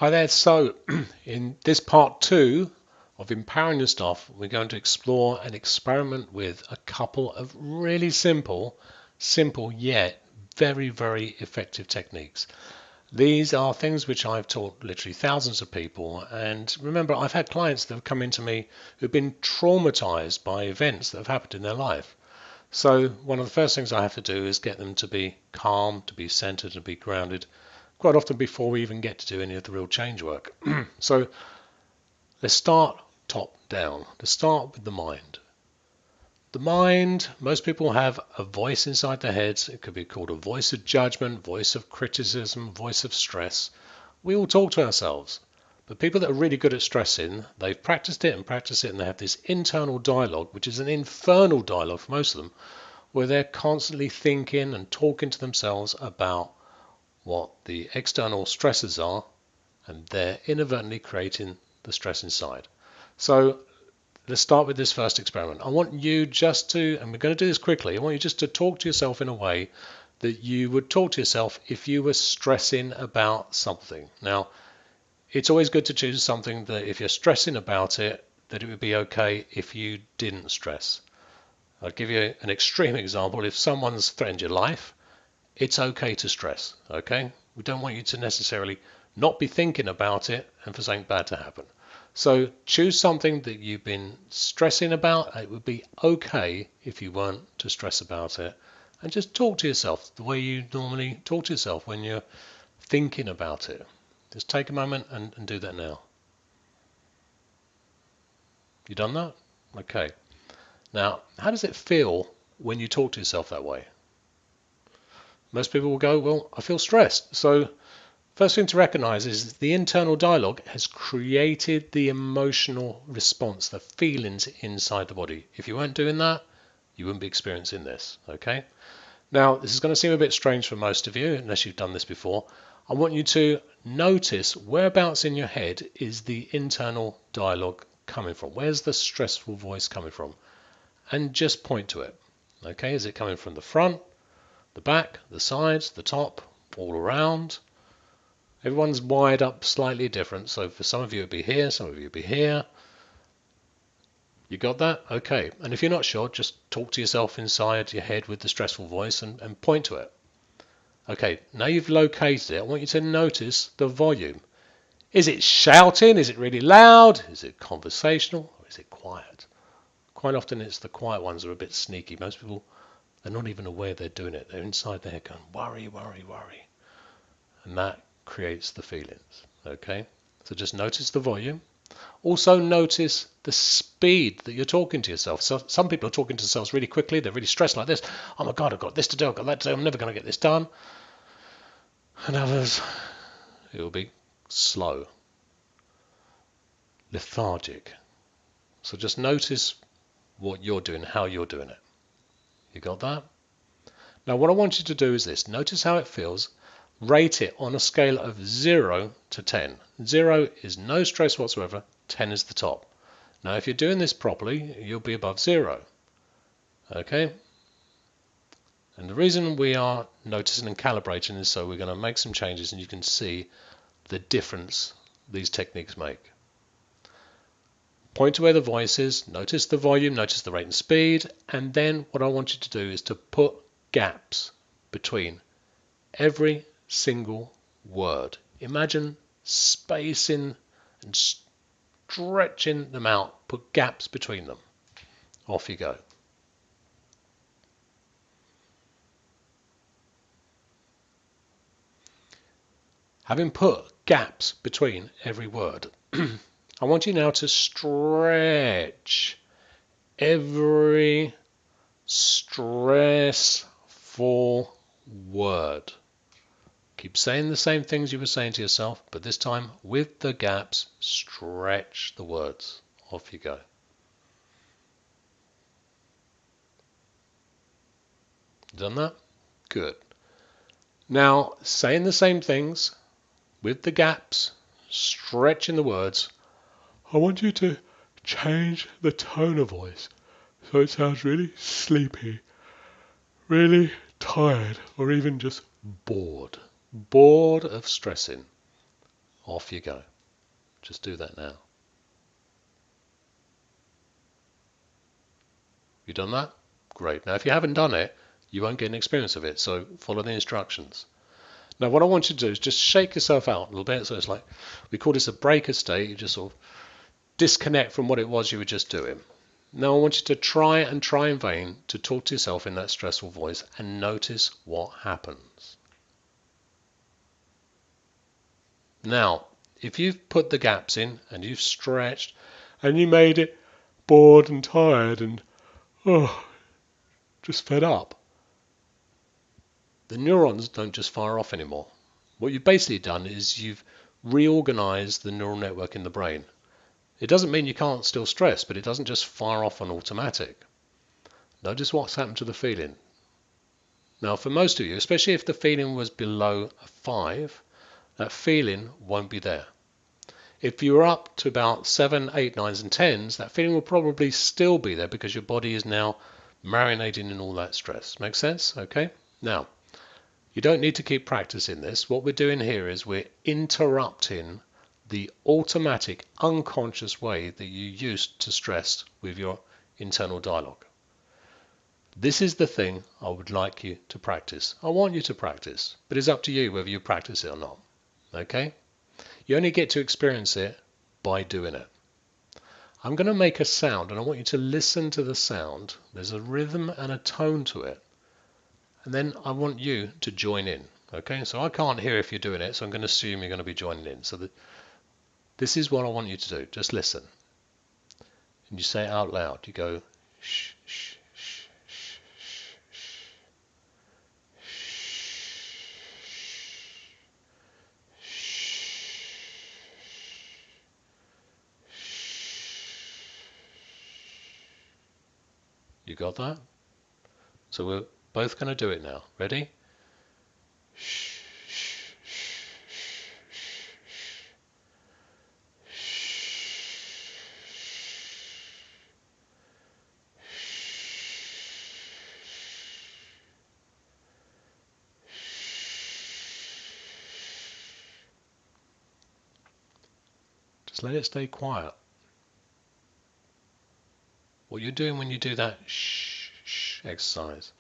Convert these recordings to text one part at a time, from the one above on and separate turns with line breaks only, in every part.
Hi there. So, in this part two of Empowering Your Staff, we're going to explore and experiment with a couple of really simple yet very, very effective techniques. These are things which I've taught literally thousands of people. And remember, I've had clients that have come into me who've been traumatized by events that have happened in their life. So, one of the first things I have to do is get them to be calm, to be centered, to be grounded, quite often before we even get to do any of the real change work. So let's start top down. Let's start with the mind. The mind, most people have a voice inside their heads. It could be called a voice of judgment, voice of criticism, voice of stress. We all talk to ourselves. But people that are really good at stressing, they've practiced it, and they have this internal dialogue, which is an infernal dialogue for most of them, where they're constantly thinking and talking to themselves about what the external stresses are, and they're inadvertently creating the stress inside. So let's start with this first experiment. I want you just to, and we're going to do this quickly, I want you just to talk to yourself in a way that you would talk to yourself if you were stressing about something. Now, it's always good to choose something that if you're stressing about it, that it would be okay if you didn't stress. I'll give you an extreme example. If someone's threatened your life, it's okay to stress, okay? We don't want you to necessarily not be thinking about it and for something bad to happen. So choose something that you've been stressing about. It would be okay if you weren't to stress about it. And just talk to yourself the way you normally talk to yourself when you're thinking about it. Just take a moment and do that now. You done that? Okay. Now, how does it feel when you talk to yourself that way? Most people will go, well, I feel stressed. So first thing to recognize is the internal dialogue has created the emotional response, the feelings inside the body. If you weren't doing that, you wouldn't be experiencing this, okay? Now, this is going to seem a bit strange for most of you, unless you've done this before. I want you to notice whereabouts in your head is the internal dialogue coming from. Where's the stressful voice coming from? And just point to it, okay? Is it coming from the front, the back, the sides, the top, all around? Everyone's wired up slightly different. So for some of you it'd be here, some of you it'd be here. You got that? Okay. And if you're not sure, just talk to yourself inside your head with the stressful voice and point to it. Okay, now you've located it, I want you to notice the volume. Is it shouting? Is it really loud? Is it conversational? Or is it quiet? Quite often it's the quiet ones that are a bit sneaky. Most people, they're not even aware they're doing it. They're inside their head going, worry, worry, worry. And that creates the feelings. Okay, so just notice the volume. Also notice the speed that you're talking to yourself. So some people are talking to themselves really quickly. They're really stressed like this. Oh my God, I've got this to do. I've got that to do. I'm never going to get this done. And others, it will be slow, lethargic. So just notice what you're doing, how you're doing it. You got that? Now what I want you to do is this. Notice how it feels. Rate it on a scale of 0 to 10. 0 is no stress whatsoever, 10 is the top. Now if you're doing this properly, you'll be above 0. Okay? And the reason we are noticing and calibrating is so we're going to make some changes and you can see the difference these techniques make. Point to where the voice is, notice the volume, notice the rate and speed, and then what I want you to do is to put gaps between every single word. Imagine spacing and stretching them out, put gaps between them. Off you go. Having put gaps between every word, I want you now to stretch every stressful word. Keep saying the same things you were saying to yourself, but this time with the gaps, stretch the words. Off you go. Done that? Good. Now, saying the same things with the gaps, stretching the words, I want you to change the tone of voice so it sounds really sleepy, really tired, or even just bored. Bored of stressing. Off you go. Just do that now. You done that? Great. Now, if you haven't done it, you won't get an experience of it. So follow the instructions. Now, what I want you to do is just shake yourself out a little bit. So it's like, we call this a breaker state. You just sort of disconnect from what it was you were just doing. Now, I want you to try in vain to talk to yourself in that stressful voice and notice what happens. Now, if you've put the gaps in and you've stretched and you made it bored and tired and just fed up, the neurons don't just fire off anymore. What you've basically done is you've reorganized the neural network in the brain. It doesn't mean you can't still stress, but it doesn't just fire off on automatic. Notice what's happened to the feeling. Now, for most of you, especially if the feeling was below a 5, that feeling won't be there. If you're up to about 7, 8, 9s and 10s, that feeling will probably still be there because your body is now marinating in all that stress. Make sense? Okay? Now, you don't need to keep practicing this. What we're doing here is we're interrupting the automatic, unconscious way that you used to stress with your internal dialogue. This is the thing I would like you to practice. I want you to practice, but it's up to you whether you practice it or not. Okay? You only get to experience it by doing it. I'm going to make a sound, and I want you to listen to the sound. There's a rhythm and a tone to it. And then I want you to join in. Okay? So I can't hear if you're doing it, so I'm going to assume you're going to be joining in. So this is what I want you to do. Just listen. And you say it out loud. You go, shh, shh, shh, shh, shh, shh. You got that? So we're both going to do it now. Ready? Shh. Just let it stay quiet. What you're doing when you do that shh, shh exercise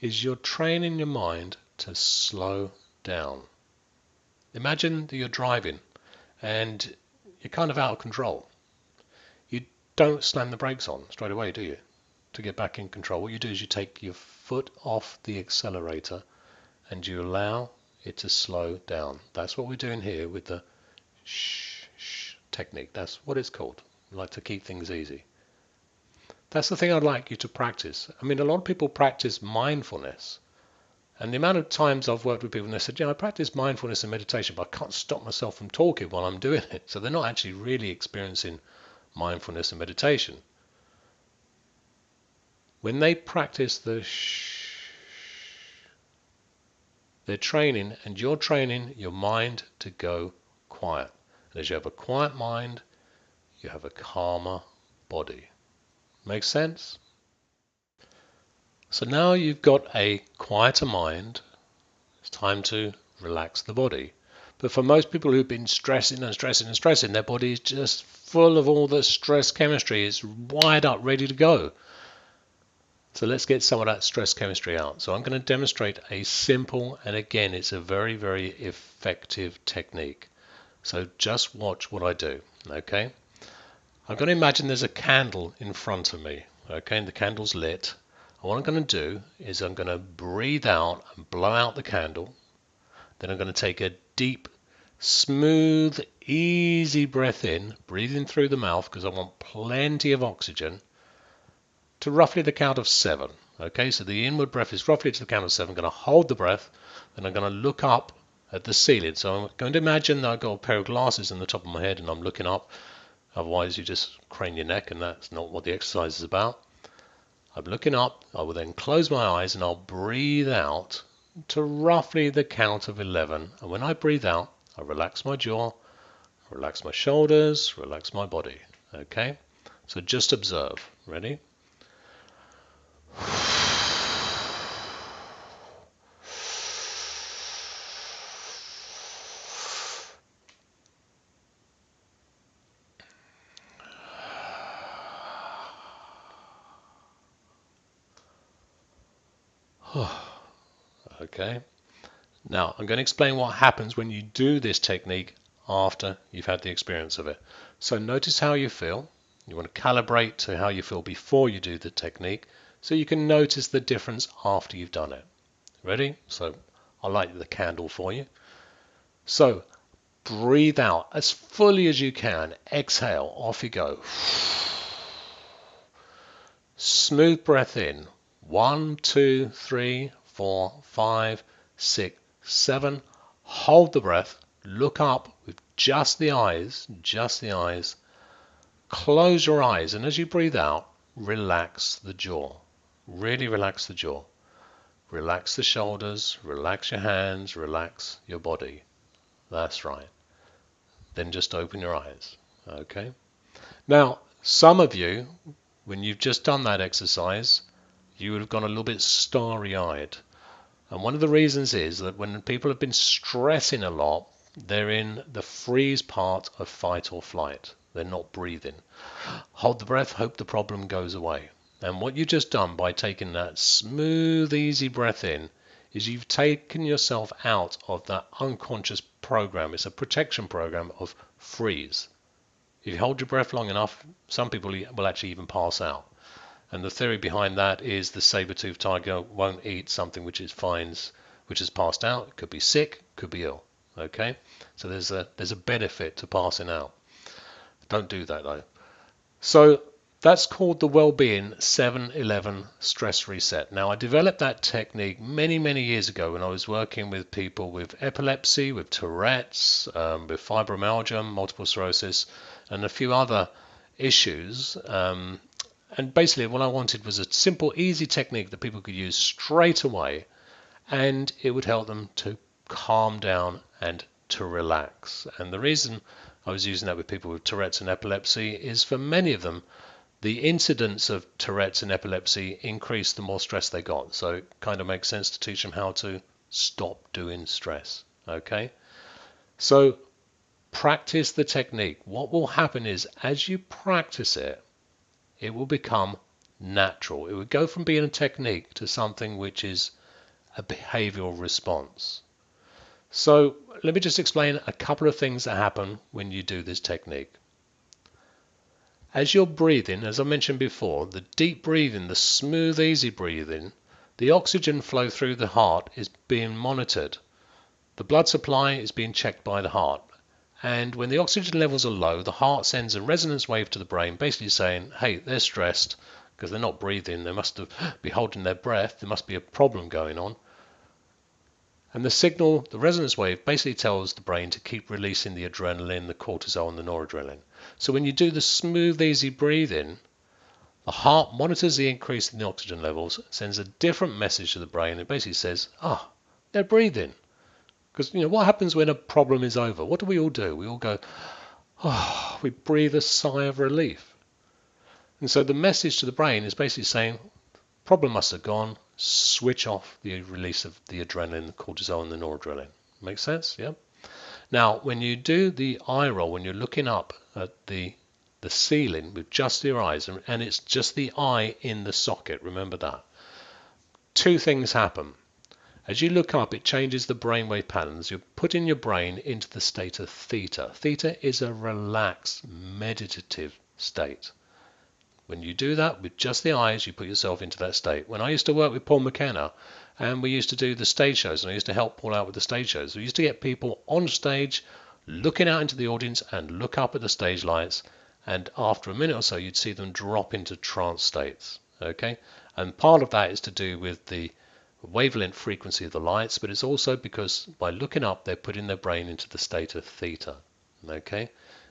is you're training your mind to slow down. Imagine that you're driving and you're kind of out of control. You don't slam the brakes on straight away, do you? To get back in control. What you do is you take your foot off the accelerator and you allow it to slow down. That's what we're doing here with the shh, shh technique. That's what it's called. We like to keep things easy. That's the thing I'd like you to practice. I mean, a lot of people practice mindfulness. And the amount of times I've worked with people and they said, I practice mindfulness and meditation, but I can't stop myself from talking while I'm doing it. So they're not actually really experiencing mindfulness and meditation. When they practice the shh, they're training, and you're training your mind to go quiet. And as you have a quiet mind, you have a calmer body. Make sense? So now you've got a quieter mind, it's time to relax the body. But for most people who've been stressing and stressing and stressing, their body is just full of all the stress chemistry. It's wired up, ready to go. So let's get some of that stress chemistry out. So I'm going to demonstrate a simple, and again, it's a very, very effective technique. So just watch what I do, okay? I'm going to imagine there's a candle in front of me, okay, and the candle's lit. And what I'm going to do is I'm going to breathe out and blow out the candle. Then I'm going to take a deep, smooth, easy breath in, breathing through the mouth because I want plenty of oxygen, to roughly the count of 7. Okay, so the inward breath is roughly to the count of 7. I'm going to hold the breath, then I'm going to look up at the ceiling. So I'm going to imagine that I've got a pair of glasses in the top of my head and I'm looking up. Otherwise, you just crane your neck, and that's not what the exercise is about. I'm looking up. I will then close my eyes and I'll breathe out to roughly the count of 11. And when I breathe out, I relax my jaw, relax my shoulders, relax my body. Okay? So just observe. Ready? Okay. Now, I'm going to explain what happens when you do this technique after you've had the experience of it. So notice how you feel. You want to calibrate to how you feel before you do the technique so you can notice the difference after you've done it. Ready? So I'll light the candle for you. So breathe out as fully as you can. Exhale. Off you go. Smooth breath in. 1, 2, 3, 4, 5, 6, 7. Hold the breath. Look up with just the eyes. Just the eyes. Close your eyes, and as you breathe out, relax the jaw. Really relax the jaw. Relax the shoulders, relax your hands, relax your body. That's right. Then just open your eyes. Okay? Now, some of you, when you've just done that exercise, you would have gone a little bit starry-eyed. And one of the reasons is that when people have been stressing a lot, they're in the freeze part of fight or flight. They're not breathing. Hold the breath, hope the problem goes away. And what you've just done by taking that smooth, easy breath in is you've taken yourself out of that unconscious program. It's a protection program of freeze. If you hold your breath long enough, some people will actually even pass out. And the theory behind that is the saber-toothed tiger won't eat something which it finds which has passed out. It could be sick, could be ill. Okay, so there's a benefit to passing out. Don't do that though. So that's called the wellbeing 7-11 stress reset. Now I developed that technique many years ago when I was working with people with epilepsy, with Tourette's, with fibromyalgia, multiple sclerosis, and a few other issues. And basically what I wanted was a simple, easy technique that people could use straight away, and it would help them to calm down and to relax. And the reason I was using that with people with Tourette's and epilepsy is for many of them, the incidence of Tourette's and epilepsy increased the more stress they got. So it kind of makes sense to teach them how to stop doing stress. Okay? So practice the technique. What will happen is as you practice it, it will become natural. It would go from being a technique to something which is a behavioral response. So let me just explain a couple of things that happen when you do this technique. As you're breathing, as I mentioned before, the deep breathing, the smooth, easy breathing, the oxygen flow through the heart is being monitored. The blood supply is being checked by the heart. And when the oxygen levels are low, the heart sends a resonance wave to the brain, basically saying, hey, they're stressed because they're not breathing. They must be holding their breath. There must be a problem going on. And the signal, the resonance wave, basically tells the brain to keep releasing the adrenaline, the cortisol, and the noradrenaline. So when you do the smooth, easy breathing, the heart monitors the increase in the oxygen levels, sends a different message to the brain. It basically says, they're breathing. Because, what happens when a problem is over? What do? We all go, we breathe a sigh of relief. And so the message to the brain is basically saying, problem must have gone, switch off the release of the adrenaline, the cortisol, and the noradrenaline. Make sense? Yeah? Now, when you do the eye roll, when you're looking up at the ceiling with just your eyes, and it's just the eye in the socket, remember that. Two things happen. As you look up, it changes the brainwave patterns. You're putting your brain into the state of theta. Theta is a relaxed, meditative state. When you do that with just the eyes, you put yourself into that state. When I used to work with Paul McKenna, and we used to do the stage shows, and I used to help Paul out with the stage shows, we used to get people on stage, looking out into the audience, and look up at the stage lights, and after a minute or so, you'd see them drop into trance states. Okay, and part of that is to do with the wavelength frequency of the lights, but it's also because by looking up, they're putting their brain into the state of theta. Okay,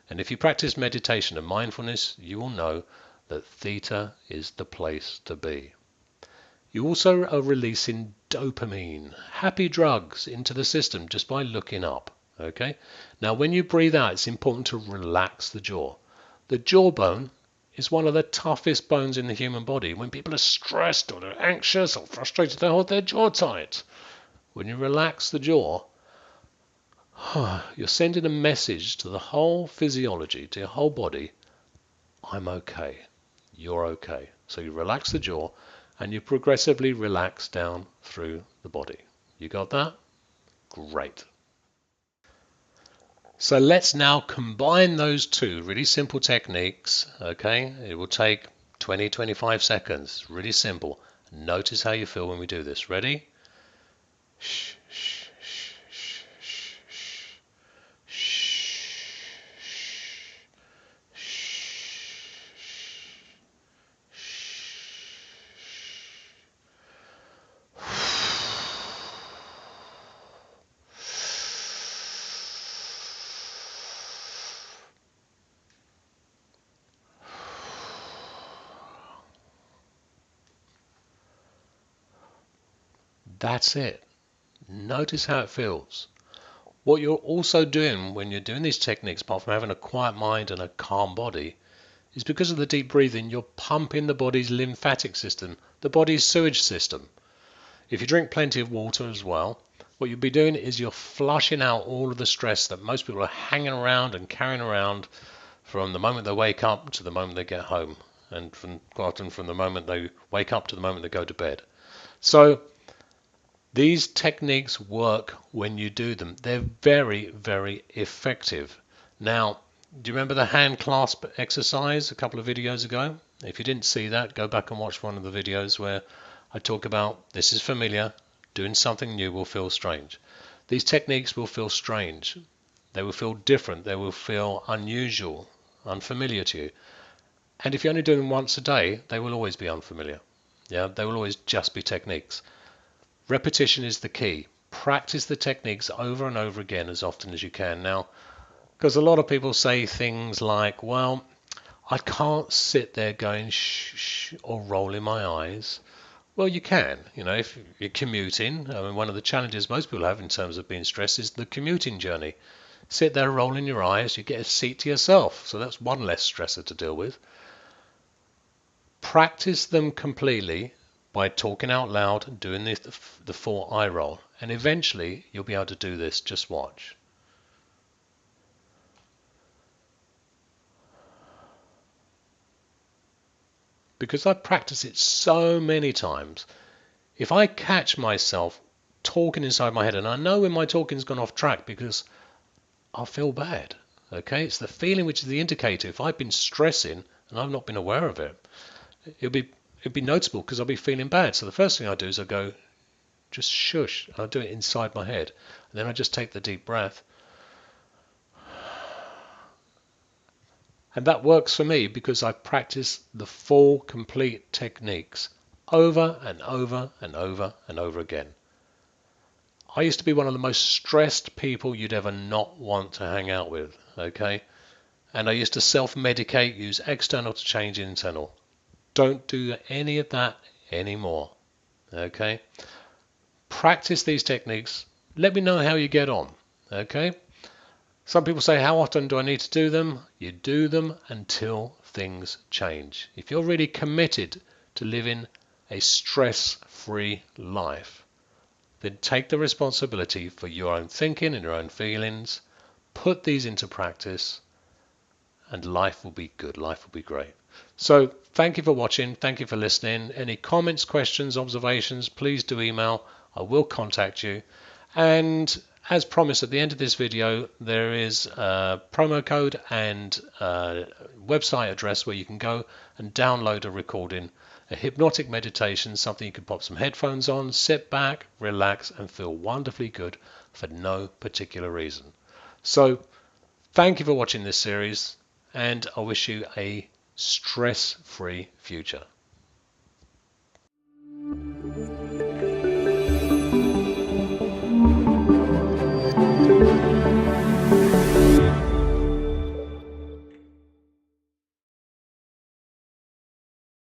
and if you practice meditation and mindfulness, you will know that theta is the place to be. You also are releasing dopamine, happy drugs, into the system just by looking up. Okay, now when you breathe out, it's important to relax the jaw. The jawbone is one of the toughest bones in the human body. When people are stressed or they're anxious or frustrated, they hold their jaw tight. When you relax the jaw, you're sending a message to the whole physiology, to your whole body, I'm okay, you're okay. So you relax the jaw, and you progressively relax down through the body. You got that? Great. So let's now combine those two really simple techniques, okay? It will take 20-25 seconds, really simple. Notice how you feel when we do this. Ready? Shh, shh, shh, shh, shh, shh, That's it. Notice how it feels. What you're also doing when you're doing these techniques, apart from having a quiet mind and a calm body, is because of the deep breathing, you're pumping the body's lymphatic system, the body's sewage system. If you drink plenty of water as well, what you'll be doing is you're flushing out all of the stress that most people are hanging around and carrying around from the moment they wake up to the moment they get home, and quite often from the moment they wake up to the moment they go to bed. So these techniques work when you do them. They're very, very effective. Now, do you remember the hand clasp exercise a couple of videos ago? If you didn't see that, go back and watch one of the videos where I talk about this is familiar, doing something new will feel strange. These techniques will feel strange. They will feel different. They will feel unusual, unfamiliar to you. And if you only do them once a day, they will always be unfamiliar. Yeah, they will always just be techniques. Repetition is the key. Practice the techniques over and over again as often as you can. Now, because a lot of people say things like, well, I can't sit there going shh, shh or rolling my eyes. Well, you can. You know, if you're commuting, I mean, one of the challenges most people have in terms of being stressed is the commuting journey. Sit there rolling your eyes, you get a seat to yourself. So that's one less stressor to deal with. Practice them completely by talking out loud and doing the full eye roll. And eventually you'll be able to do this. Just watch. Because I practice it so many times, if I catch myself talking inside my head, and I know when my talking's gone off track because I'll feel bad. Okay, it's the feeling which is the indicator. If I've been stressing and I've not been aware of it, it'll be noticeable because I'll be feeling bad. So the first thing I do is I go, just shush. I'll do it inside my head. And then I just take the deep breath. And that works for me because I practice the full, complete techniques over and over and over and over again. I used to be one of the most stressed people you'd ever not want to hang out with, okay? And I used to self-medicate, use external to change internal. Don't do any of that anymore, okay? Practice these techniques. Let me know how you get on, okay? Some people say, how often do I need to do them? You do them until things change. If you're really committed to living a stress-free life, then take the responsibility for your own thinking and your own feelings, put these into practice, and life will be good, life will be great. So thank you for watching, thank you for listening. Any comments, questions, observations, please do email. I will contact you. And as promised, at the end of this video, there is a promo code and a website address where you can go and download a recording, a hypnotic meditation, something you can pop some headphones on, sit back, relax, and feel wonderfully good for no particular reason. So thank you for watching this series, and I wish you a stress-free future.